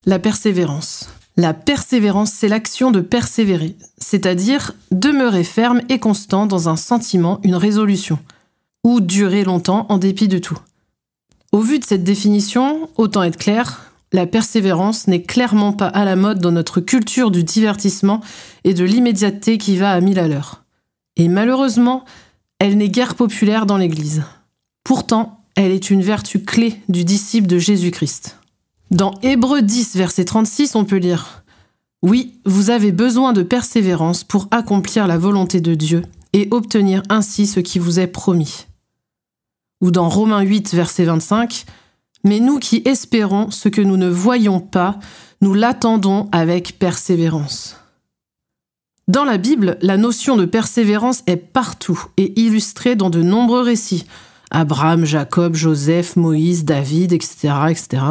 La persévérance. La persévérance, c'est l'action de persévérer, c'est-à-dire demeurer ferme et constant dans un sentiment, une résolution, ou durer longtemps en dépit de tout. Au vu de cette définition, autant être clair, la persévérance n'est clairement pas à la mode dans notre culture du divertissement et de l'immédiateté qui va à 1000 à l'heure. Et malheureusement, elle n'est guère populaire dans l'Église. Pourtant, elle est une vertu clé du disciple de Jésus-Christ. Dans Hébreux 10, verset 36, on peut lire « Oui, vous avez besoin de persévérance pour accomplir la volonté de Dieu et obtenir ainsi ce qui vous est promis. » Ou dans Romains 8, verset 25, « Mais nous qui espérons ce que nous ne voyons pas, nous l'attendons avec persévérance. » Dans la Bible, la notion de persévérance est partout et illustrée dans de nombreux récits. Abraham, Jacob, Joseph, Moïse, David, etc., etc.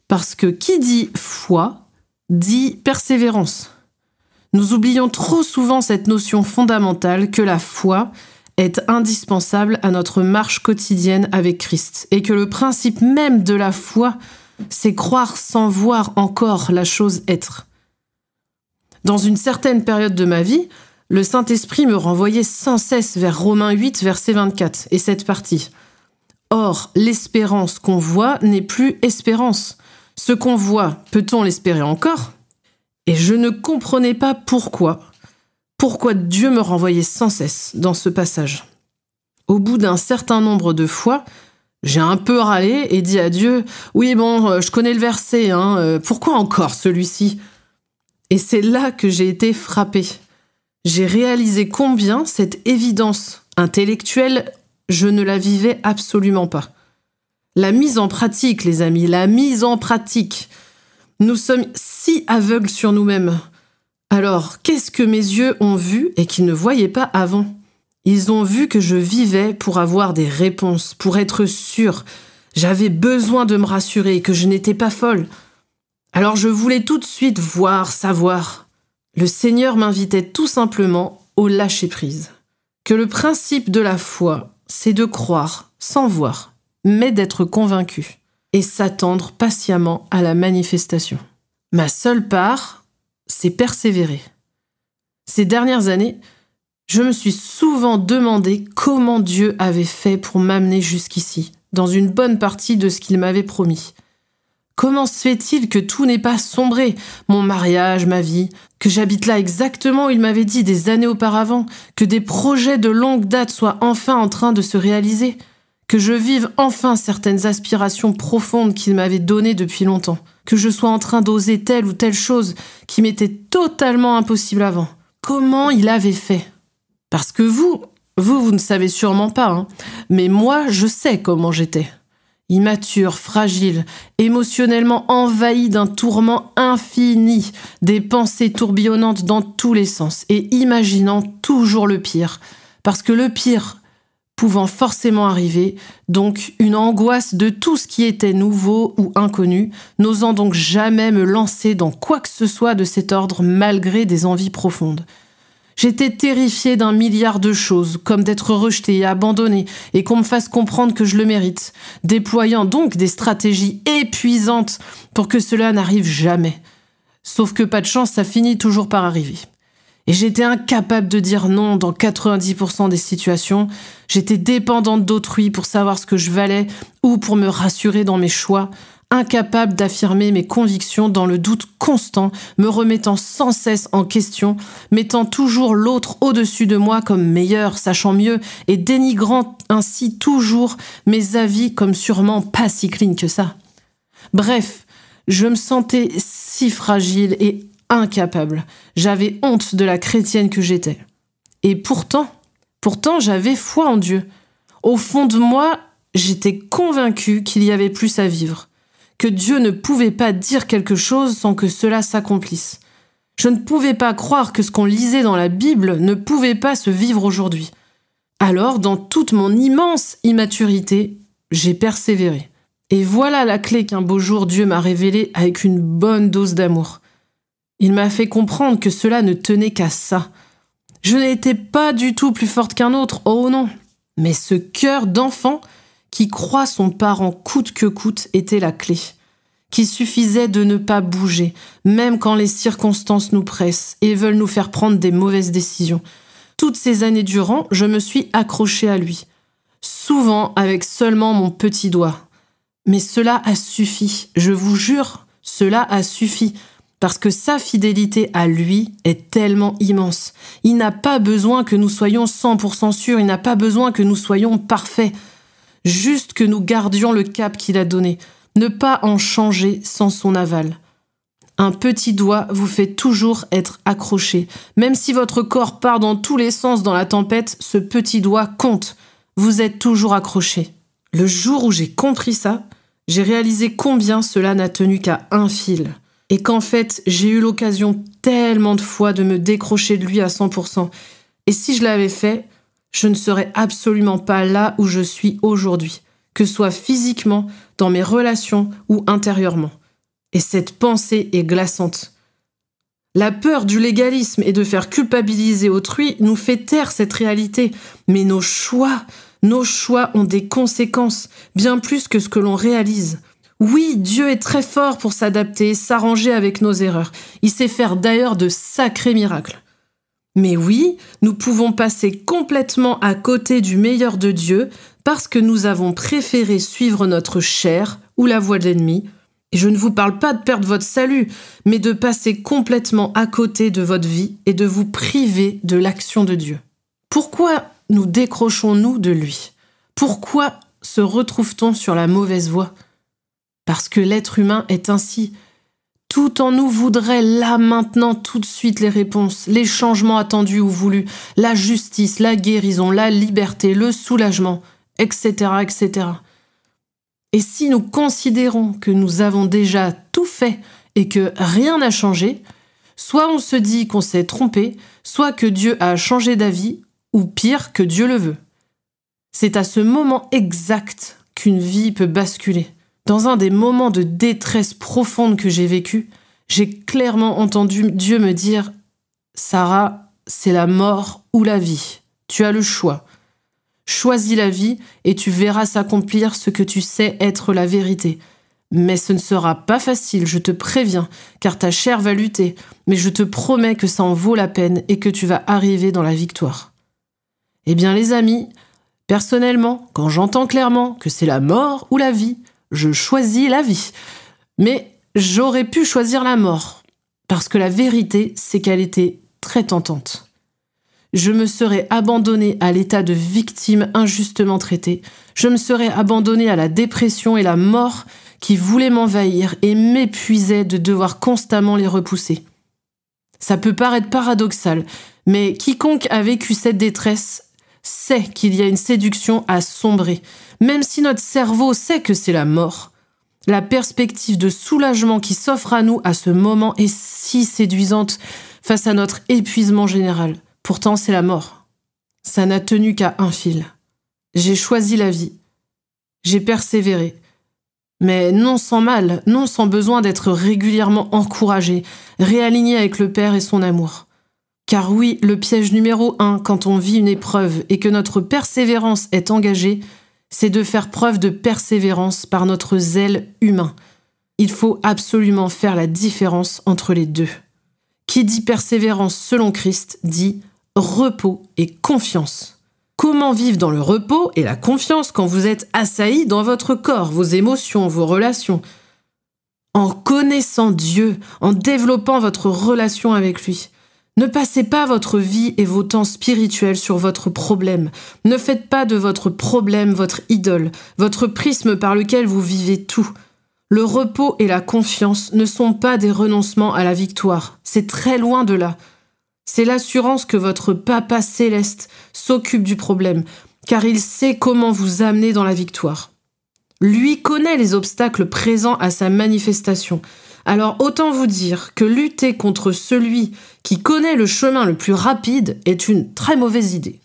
Parce que qui dit foi, dit persévérance. Nous oublions trop souvent cette notion fondamentale que la foi est indispensable à notre marche quotidienne avec Christ et que le principe même de la foi, c'est croire sans voir encore la chose être. Dans une certaine période de ma vie, le Saint-Esprit me renvoyait sans cesse vers Romains 8, verset 24, et cette partie. « Or, l'espérance qu'on voit n'est plus espérance. Ce qu'on voit, peut-on l'espérer encore ?» Et je ne comprenais pas pourquoi Dieu me renvoyait sans cesse dans ce passage. Au bout d'un certain nombre de fois, j'ai un peu râlé et dit à Dieu « Oui, bon, je connais le verset, pourquoi encore celui-ci ?» Et c'est là que j'ai été frappée. J'ai réalisé combien cette évidence intellectuelle, je ne la vivais absolument pas. La mise en pratique, les amis, la mise en pratique. Nous sommes si aveugles sur nous-mêmes. Alors, qu'est-ce que mes yeux ont vu et qu'ils ne voyaient pas avant ? Ils ont vu que je vivais pour avoir des réponses, pour être sûre. J'avais besoin de me rassurer, que je n'étais pas folle. Alors je voulais tout de suite voir, savoir. Le Seigneur m'invitait tout simplement au lâcher-prise. Que le principe de la foi, c'est de croire sans voir, mais d'être convaincu et s'attendre patiemment à la manifestation. Ma seule part, c'est persévérer. Ces dernières années, je me suis souvent demandé comment Dieu avait fait pour m'amener jusqu'ici, dans une bonne partie de ce qu'il m'avait promis. Comment se fait-il que tout n'ait pas sombré, mon mariage, ma vie, que j'habite là exactement où il m'avait dit des années auparavant, que des projets de longue date soient enfin en train de se réaliser, que je vive enfin certaines aspirations profondes qu'il m'avait données depuis longtemps, que je sois en train d'oser telle ou telle chose qui m'était totalement impossible avant. Comment il avait fait ? Parce que vous ne savez sûrement pas, mais moi, je sais comment j'étais. Immature, fragile, émotionnellement envahie d'un tourment infini, des pensées tourbillonnantes dans tous les sens et imaginant toujours le pire, parce que le pire pouvant forcément arriver, donc une angoisse de tout ce qui était nouveau ou inconnu, n'osant donc jamais me lancer dans quoi que ce soit de cet ordre malgré des envies profondes. J'étais terrifiée d'un milliard de choses, comme d'être rejetée et abandonnée, et qu'on me fasse comprendre que je le mérite, déployant donc des stratégies épuisantes pour que cela n'arrive jamais. Sauf que pas de chance, ça finit toujours par arriver. Et j'étais incapable de dire non dans 90% des situations. J'étais dépendante d'autrui pour savoir ce que je valais ou pour me rassurer dans mes choix, incapable d'affirmer mes convictions dans le doute constant, me remettant sans cesse en question, mettant toujours l'autre au-dessus de moi comme meilleur, sachant mieux, et dénigrant ainsi toujours mes avis comme sûrement pas si clean que ça. Bref, je me sentais si fragile et incapable. J'avais honte de la chrétienne que j'étais. Et pourtant, j'avais foi en Dieu. Au fond de moi, j'étais convaincue qu'il y avait plus à vivre, que Dieu ne pouvait pas dire quelque chose sans que cela s'accomplisse. Je ne pouvais pas croire que ce qu'on lisait dans la Bible ne pouvait pas se vivre aujourd'hui. Alors, dans toute mon immense immaturité, j'ai persévéré. Et voilà la clé qu'un beau jour Dieu m'a révélée avec une bonne dose d'amour. Il m'a fait comprendre que cela ne tenait qu'à ça. Je n'étais pas du tout plus forte qu'un autre, oh non. Mais ce cœur d'enfant qui croit son parent coûte que coûte était la clé. qu'il suffisait de ne pas bouger, même quand les circonstances nous pressent et veulent nous faire prendre des mauvaises décisions. Toutes ces années durant, je me suis accrochée à lui, souvent avec seulement mon petit doigt. Mais cela a suffi, je vous jure, cela a suffi. Parce que sa fidélité à lui est tellement immense. Il n'a pas besoin que nous soyons 100% sûrs, il n'a pas besoin que nous soyons parfaits. Juste que nous gardions le cap qu'il a donné, ne pas en changer sans son aval. Un petit doigt vous fait toujours être accroché. Même si votre corps part dans tous les sens dans la tempête, ce petit doigt compte. Vous êtes toujours accroché. Le jour où j'ai compris ça, j'ai réalisé combien cela n'a tenu qu'à un fil. Et qu'en fait, j'ai eu l'occasion tellement de fois de me décrocher de lui à 100%. Et si je l'avais fait, je ne serais absolument pas là où je suis aujourd'hui, que ce soit physiquement, dans mes relations ou intérieurement. Et cette pensée est glaçante. La peur du légalisme et de faire culpabiliser autrui nous fait taire cette réalité. Mais nos choix ont des conséquences, bien plus que ce que l'on réalise. Oui, Dieu est très fort pour s'adapter et s'arranger avec nos erreurs. Il sait faire d'ailleurs de sacrés miracles. Mais oui, nous pouvons passer complètement à côté du meilleur de Dieu parce que nous avons préféré suivre notre chair ou la voie de l'ennemi. Et je ne vous parle pas de perdre votre salut, mais de passer complètement à côté de votre vie et de vous priver de l'action de Dieu. Pourquoi nous décrochons-nous de lui? Pourquoi se retrouve-t-on sur la mauvaise voie? Parce que l'être humain est ainsi. Tout en nous voudrait là, maintenant, tout de suite les réponses, les changements attendus ou voulus, la justice, la guérison, la liberté, le soulagement, etc., etc. Et si nous considérons que nous avons déjà tout fait et que rien n'a changé, soit on se dit qu'on s'est trompé, soit que Dieu a changé d'avis, ou pire, que Dieu le veut. C'est à ce moment exact qu'une vie peut basculer. Dans un des moments de détresse profonde que j'ai vécu, j'ai clairement entendu Dieu me dire « Sarah, c'est la mort ou la vie. Tu as le choix. Choisis la vie et tu verras s'accomplir ce que tu sais être la vérité. Mais ce ne sera pas facile, je te préviens, car ta chair va lutter. Mais je te promets que ça en vaut la peine et que tu vas arriver dans la victoire. » Eh bien les amis, personnellement, quand j'entends clairement que c'est la mort ou la vie, je choisis la vie. Mais j'aurais pu choisir la mort, parce que la vérité, c'est qu'elle était très tentante. Je me serais abandonnée à l'état de victime injustement traitée. Je me serais abandonnée à la dépression et la mort qui voulaient m'envahir et m'épuisaient de devoir constamment les repousser. Ça peut paraître paradoxal, mais quiconque a vécu cette détresse sait qu'il y a une séduction à sombrer. Même si notre cerveau sait que c'est la mort, la perspective de soulagement qui s'offre à nous à ce moment est si séduisante face à notre épuisement général. Pourtant, c'est la mort. Ça n'a tenu qu'à un fil. J'ai choisi la vie. J'ai persévéré. Mais non sans mal, non sans besoin d'être régulièrement encouragé, réaligné avec le Père et son amour. Car oui, le piège numéro 1 quand on vit une épreuve et que notre persévérance est engagée, c'est de faire preuve de persévérance par notre zèle humain. Il faut absolument faire la différence entre les deux. Qui dit persévérance selon Christ dit repos et confiance. Comment vivre dans le repos et la confiance quand vous êtes assailli dans votre corps, vos émotions, vos relations? En connaissant Dieu, en développant votre relation avec lui. Ne passez pas votre vie et vos temps spirituels sur votre problème. Ne faites pas de votre problème votre idole, votre prisme par lequel vous vivez tout. Le repos et la confiance ne sont pas des renoncements à la victoire. C'est très loin de là. C'est l'assurance que votre Papa céleste s'occupe du problème, car il sait comment vous amener dans la victoire. Lui connaît les obstacles présents à sa manifestation. Alors autant vous dire que lutter contre celui qui connaît le chemin le plus rapide est une très mauvaise idée.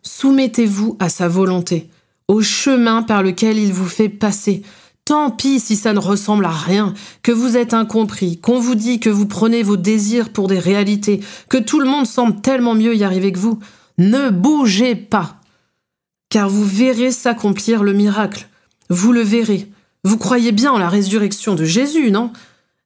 Soumettez-vous à sa volonté, au chemin par lequel il vous fait passer. Tant pis si ça ne ressemble à rien, que vous êtes incompris, qu'on vous dit que vous prenez vos désirs pour des réalités, que tout le monde semble tellement mieux y arriver que vous. Ne bougez pas, car vous verrez s'accomplir le miracle. Vous le verrez. Vous croyez bien en la résurrection de Jésus, non?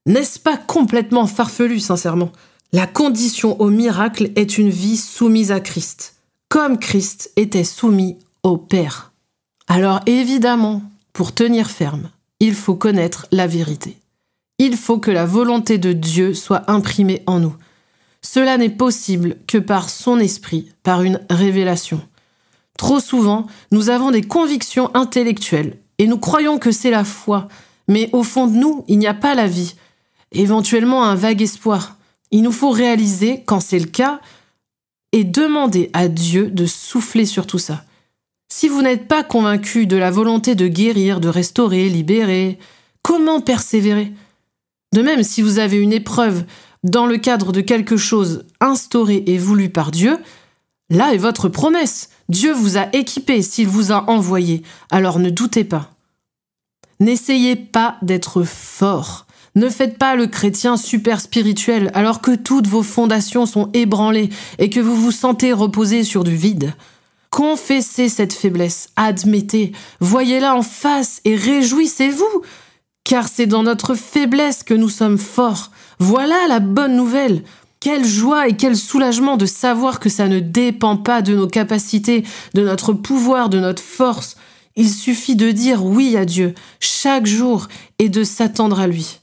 N'est-ce pas complètement farfelu, sincèrement? La condition au miracle est une vie soumise à Christ, comme Christ était soumis au Père. Alors évidemment, pour tenir ferme, il faut connaître la vérité. Il faut que la volonté de Dieu soit imprimée en nous. Cela n'est possible que par son esprit, par une révélation. Trop souvent, nous avons des convictions intellectuelles et nous croyons que c'est la foi, mais au fond de nous, il n'y a pas la vie. Éventuellement un vague espoir. Il nous faut réaliser, quand c'est le cas, et demander à Dieu de souffler sur tout ça. Si vous n'êtes pas convaincu de la volonté de guérir, de restaurer, libérer, comment persévérer? De même, si vous avez une épreuve dans le cadre de quelque chose instauré et voulu par Dieu, là est votre promesse. Dieu vous a équipé s'il vous a envoyé, alors ne doutez pas. N'essayez pas d'être fort. Ne faites pas le chrétien super spirituel alors que toutes vos fondations sont ébranlées et que vous vous sentez reposer sur du vide. Confessez cette faiblesse, admettez, voyez-la en face et réjouissez-vous, car c'est dans notre faiblesse que nous sommes forts. Voilà la bonne nouvelle. Quelle joie et quel soulagement de savoir que ça ne dépend pas de nos capacités, de notre pouvoir, de notre force. Il suffit de dire oui à Dieu chaque jour et de s'attendre à lui.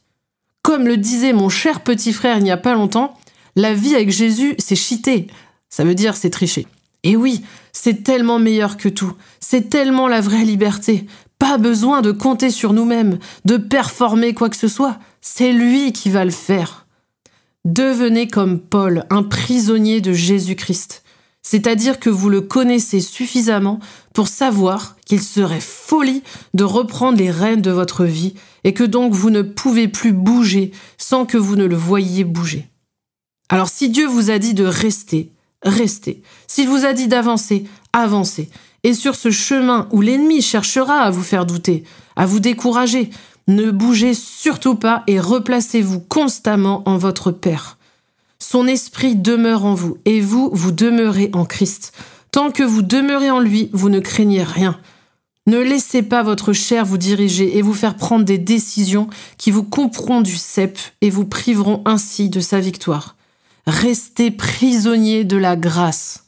Comme le disait mon cher petit frère il n'y a pas longtemps, la vie avec Jésus, c'est cheater. Ça veut dire c'est tricher. Et oui, c'est tellement meilleur que tout. C'est tellement la vraie liberté. Pas besoin de compter sur nous-mêmes, de performer quoi que ce soit. C'est lui qui va le faire. Devenez comme Paul, un prisonnier de Jésus-Christ. C'est-à-dire que vous le connaissez suffisamment pour savoir qu'il serait folie de reprendre les rênes de votre vie et que donc vous ne pouvez plus bouger sans que vous ne le voyiez bouger. Alors si Dieu vous a dit de rester, restez. S'il vous a dit d'avancer, avancez. Et sur ce chemin où l'ennemi cherchera à vous faire douter, à vous décourager, ne bougez surtout pas et replacez-vous constamment en votre Père. Son esprit demeure en vous et vous, vous demeurez en Christ. Tant que vous demeurez en lui, vous ne craignez rien. Ne laissez pas votre chair vous diriger et vous faire prendre des décisions qui vous couperont du cep et vous priveront ainsi de sa victoire. Restez prisonnier de la grâce.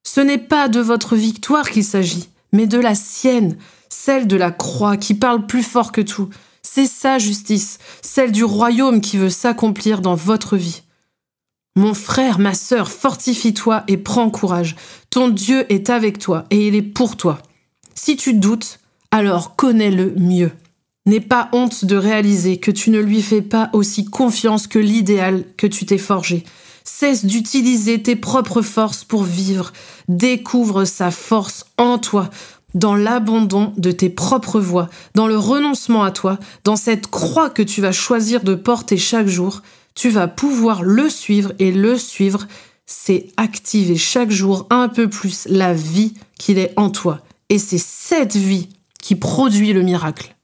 Ce n'est pas de votre victoire qu'il s'agit, mais de la sienne, celle de la croix qui parle plus fort que tout. C'est sa justice, celle du royaume qui veut s'accomplir dans votre vie. Mon frère, ma sœur, fortifie-toi et prends courage. Ton Dieu est avec toi et il est pour toi. Si tu doutes, alors connais-le mieux. N'aie pas honte de réaliser que tu ne lui fais pas aussi confiance que l'idéal que tu t'es forgé. Cesse d'utiliser tes propres forces pour vivre. Découvre sa force en toi, dans l'abandon de tes propres voies, dans le renoncement à toi, dans cette croix que tu vas choisir de porter chaque jour. Tu vas pouvoir le suivre et le suivre, c'est activer chaque jour un peu plus la vie qu'il est en toi. Et c'est cette vie qui produit le miracle.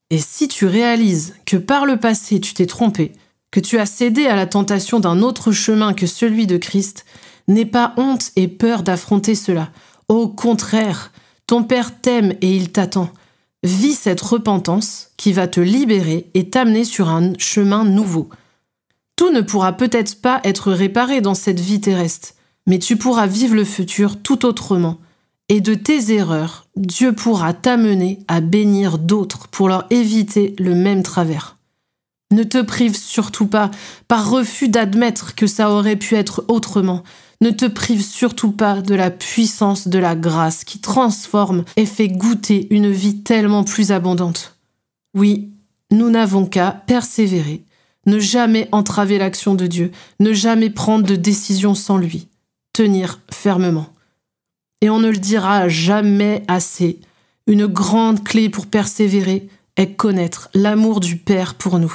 Et si tu réalises que par le passé tu t'es trompé, que tu as cédé à la tentation d'un autre chemin que celui de Christ, n'aie pas honte et peur d'affronter cela. Au contraire, ton Père t'aime et il t'attend. Vis cette repentance qui va te libérer et t'amener sur un chemin nouveau. Tout ne pourra peut-être pas être réparé dans cette vie terrestre, mais tu pourras vivre le futur tout autrement. Et de tes erreurs, Dieu pourra t'amener à bénir d'autres pour leur éviter le même travers. Ne te prive surtout pas, par refus d'admettre que ça aurait pu être autrement. Ne te prive surtout pas de la puissance de la grâce qui transforme et fait goûter une vie tellement plus abondante. Oui, nous n'avons qu'à persévérer. Ne jamais entraver l'action de Dieu, ne jamais prendre de décision sans lui, tenir fermement. Et on ne le dira jamais assez, une grande clé pour persévérer est connaître l'amour du Père pour nous.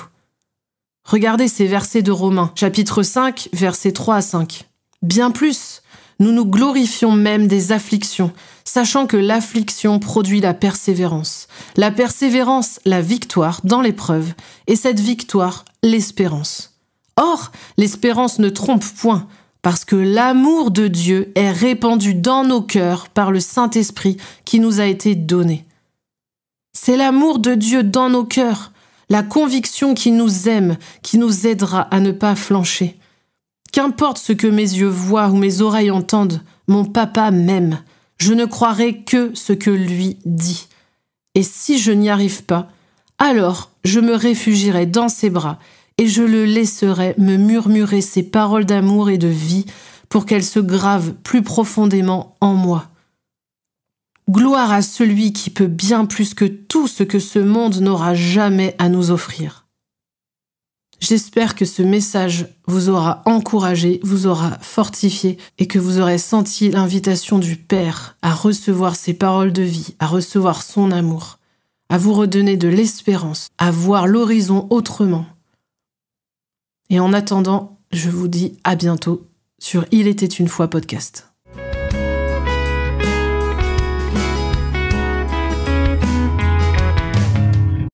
Regardez ces versets de Romains, chapitre 5, versets 3 à 5. Bien plus, nous nous glorifions même des afflictions, sachant que l'affliction produit la persévérance, la victoire dans l'épreuve, et cette victoire, l'espérance. Or, l'espérance ne trompe point, parce que l'amour de Dieu est répandu dans nos cœurs par le Saint-Esprit qui nous a été donné. C'est l'amour de Dieu dans nos cœurs, la conviction qu'il nous aime, qui nous aidera à ne pas flancher. Qu'importe ce que mes yeux voient ou mes oreilles entendent, mon papa m'aime. Je ne croirai que ce que lui dit. Et si je n'y arrive pas, alors je me réfugierai dans ses bras et je le laisserai me murmurer ses paroles d'amour et de vie pour qu'elles se gravent plus profondément en moi. Gloire à celui qui peut bien plus que tout ce que ce monde n'aura jamais à nous offrir. J'espère que ce message vous aura encouragé, vous aura fortifié et que vous aurez senti l'invitation du Père à recevoir ses paroles de vie, à recevoir son amour, à vous redonner de l'espérance, à voir l'horizon autrement. Et en attendant, je vous dis à bientôt sur Il était une fois podcast.